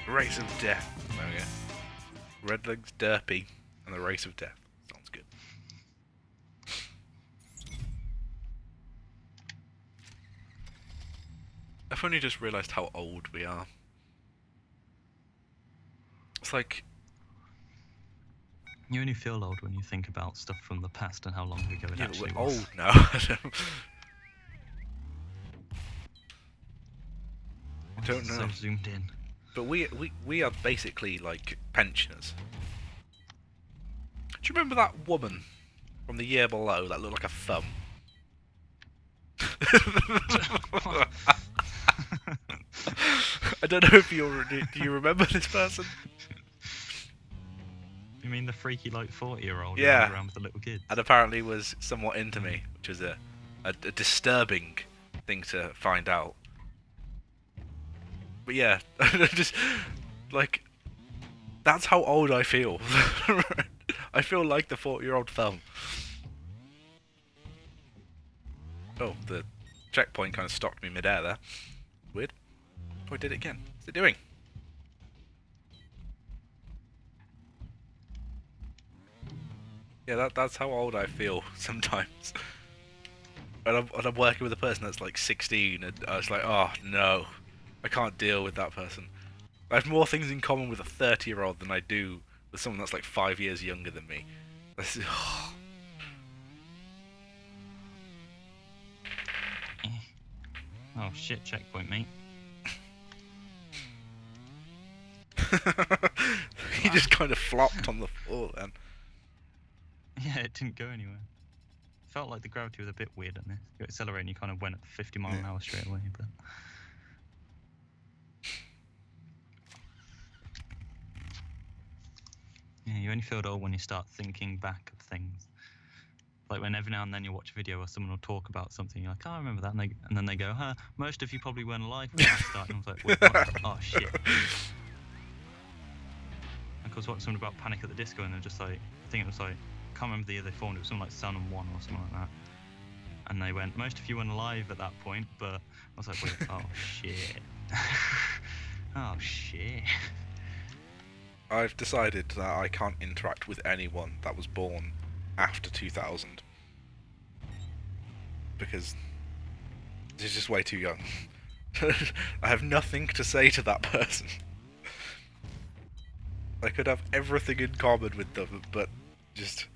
Race of Death. There we go. Redlegs, Derpy, and the Race of Death. Sounds good. I've only just realised how old we are. It's like... You only feel old when you think about stuff from the past and how long ago it actually we're was. old now. I don't know. So zoomed in. But we are basically like pensioners. Do you remember that woman from the year below that looked like a thumb? I don't know if do you remember this person? You mean the freaky like 40-year-old Yeah. running around with the little kids? And apparently was somewhat into me, which is a disturbing thing to find out. But yeah, just like that's how old I feel. I feel like the 40-year-old thumb. Oh, the checkpoint kind of stopped me mid-air there. Weird. Oh, I did it again. What's it doing? Yeah, that's how old I feel sometimes. And I'm working with a person that's like 16, and I was like, oh no, I can't deal with that person. I have more things in common with a 30-year-old than I do with someone that's like 5 years younger than me. This is, oh. Oh shit, checkpoint, mate. He just kind of flopped on the floor then. Yeah, it didn't go anywhere. Felt like the gravity was a bit weird on this. You accelerate and you kind of went at 50 mile an hour straight away, but... Yeah, you only feel old when you start thinking back of things. Like when every now and then you watch a video where someone will talk about something, you're like, oh, I remember that, and then they go, huh, most of you probably weren't alive when I started. And I was like, wait, what? Oh, shit. I was watching something about Panic at the Disco, and they're just like, I think it was like, I can't remember the year they formed, it was something like Sound on 1 or something like that. And they went, most of you weren't alive at that point, but I was like, wait, oh, shit. Oh, shit. I've decided that I can't interact with anyone that was born after 2000. Because they're just way too young. I have nothing to say to that person. I could have everything in common with them, but just...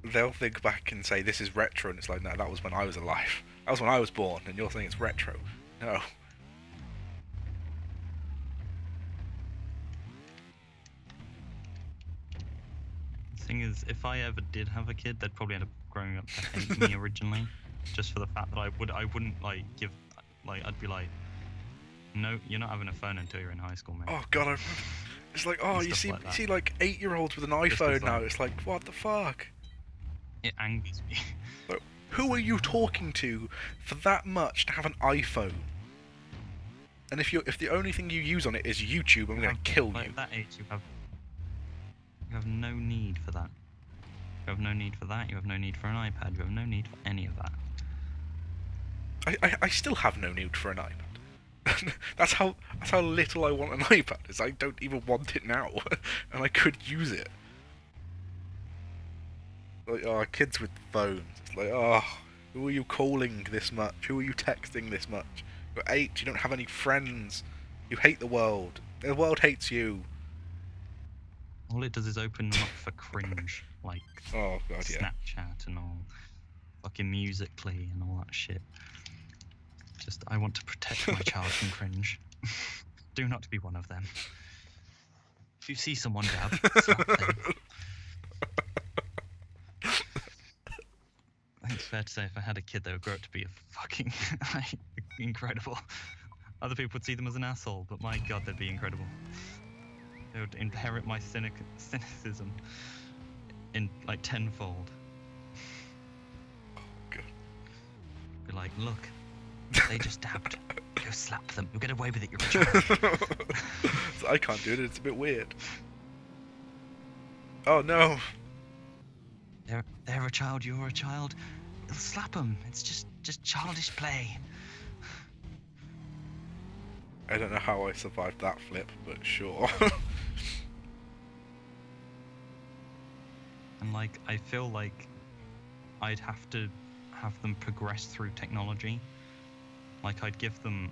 they'll think back and say, this is retro, and it's like, no, that was when I was alive. That was when I was born, and you're saying it's retro. No. The thing is, if I ever did have a kid, they'd probably end up growing up to hate me originally, just for the fact that I wouldn't like give, like I'd be like, no, you're not having a phone until you're in high school, mate. Oh god, it's like, oh, you see like 8-year-olds with an iPhone now. It's like, what the fuck? It angers me. Like, who are you talking to for that much to have an iPhone? And if the only thing you use on it is YouTube, I'm gonna kill you. At that age, you have no need for that. You have no need for that. You have no need for an iPad. You have no need for any of that. I still have no need for an iPad. that's how little I want an iPad. Is I don't even want it now, and I could use it. Like, oh, kids with phones. It's like, oh, who are you calling this much? Who are you texting this much? You're 8. You don't have any friends. You hate the world. The world hates you. All it does is open them up for cringe, like oh god, yeah. Snapchat and all, fucking Musical.ly and all that shit. Just, I want to protect my child from cringe. Do not be one of them. If you see someone, Dad, slap them. I think it's fair to say if I had a kid, they would grow up to be a fucking incredible. Other people would see them as an asshole, but my god, they'd be incredible. They would inherit my cynicism in like tenfold. Oh, God. Be like, look, they just dabbed. Go slap them. You'll get away with it. You're a child. So I can't do it. It's a bit weird. Oh no. They're a child. You're a child. You'll slap them. It's just childish play. I don't know how I survived that flip, but sure. And like, I feel like I'd have to have them progress through technology. Like, I'd give them,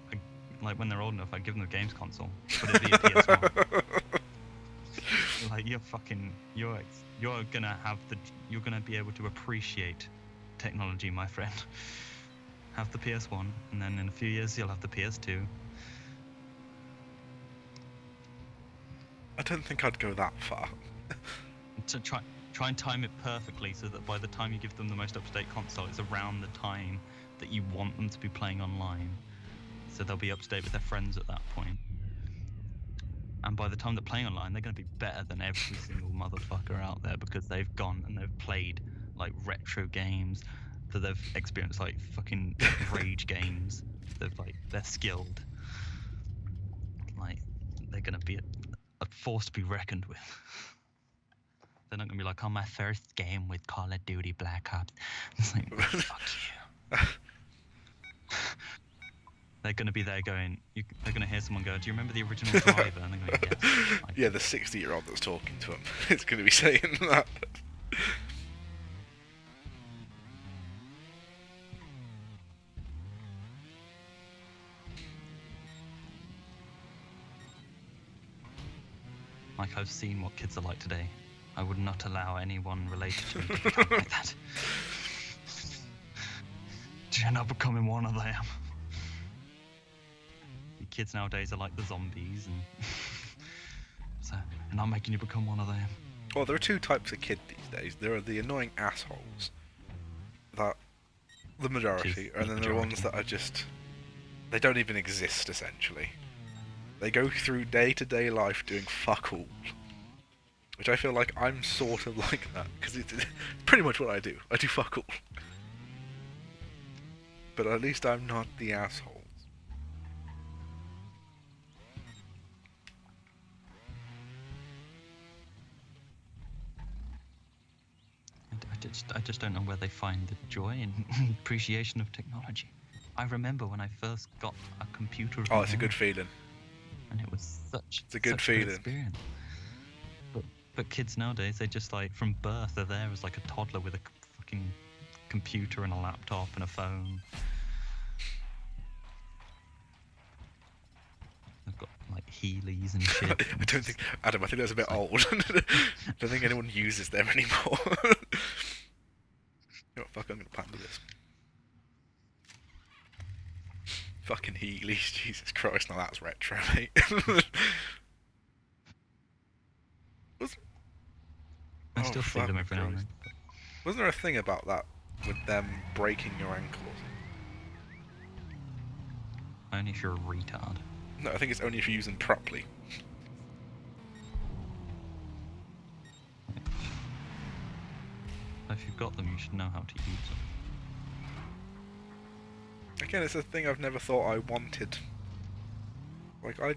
like when they're old enough, I'd give them a games console, but it'd be a PS1. Like, you're gonna be able to appreciate technology, my friend. Have the PS1, and then in a few years you'll have the PS2. I don't think I'd go that far. To try and time it perfectly so that by the time you give them the most up-to-date console, it's around the time that you want them to be playing online, so they'll be up to date with their friends at that point. And by the time they're playing online, they're going to be better than every single motherfucker out there, because they've gone and they've played like retro games, that they've experienced like fucking rage games. They're skilled. Like, they're going to be a force to be reckoned with. They're not going to be like, oh, my first game with Call of Duty Black Ops. It's like, fuck you. They're going to be there going, they're going to hear someone go, do you remember the original Driver? And they're going, yes. Like, yeah, the 60-year-old that's talking to him is going to be saying that. like, I've seen what kids are like today. I would not allow anyone related to me to become like that. Do you end up becoming one of them? The kids nowadays are like the zombies, and so and I'm making you become one of them. Well, there are two types of kid these days. There are the annoying assholes, that the majority, and then there are ones that are just, they don't even exist essentially. They go through day-to-day life doing fuck all. Which I feel like I'm sort of like that, because it's pretty much what I do. I do fuck all. But at least I'm not the assholes. I just don't know where they find the joy and appreciation of technology. I remember when I first got a computer. Oh, it's a good feeling. And it was such a good experience. But kids nowadays, they just like, from birth, they're there as like a toddler with a fucking computer and a laptop and a phone. They've got like Heelys and shit. I don't think, Adam, I think that's a bit old. I don't think anyone uses them anymore. You know what, fuck, I'm gonna patent this. Fucking Heelys, Jesus Christ, now that's retro, mate. I still see them every now and then. Wasn't there a thing about that, with them breaking your ankles? Only if you're a retard. No, I think it's only if you use them properly. If you've got them, you should know how to use them. Again, it's a thing I've never thought I wanted. Like, I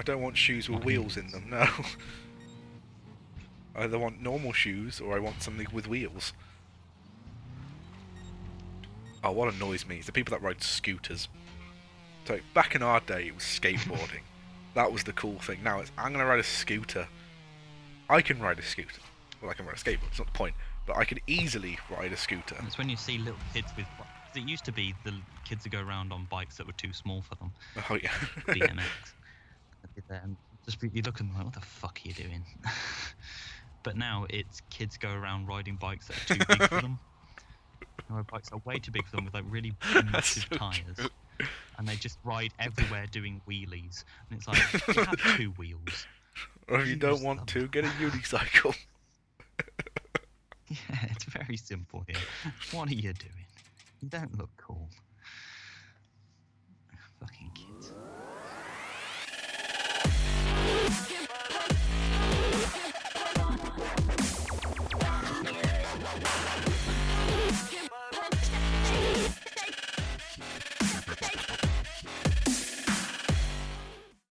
don't want shoes with wheels in them, no. I either want normal shoes, or I want something with wheels. Oh, what annoys me is the people that ride scooters. So, back in our day, it was skateboarding. That was the cool thing. Now it's, I'm going to ride a scooter. I can ride a scooter. Well, I can ride a skateboard, it's not the point. But I can easily ride a scooter. It's when you see little kids with... It used to be the kids that go around on bikes that were too small for them. Oh, yeah. BMX. You look at them like, what the fuck are you doing? But now it's kids go around riding bikes that are too big for them. Or bikes are way too big for them with like really massive tyres. True. And they just ride everywhere doing wheelies. And it's like, you have two wheels. Or if you don't want to, get a unicycle. Yeah, it's very simple here. What are you doing? You don't look cool.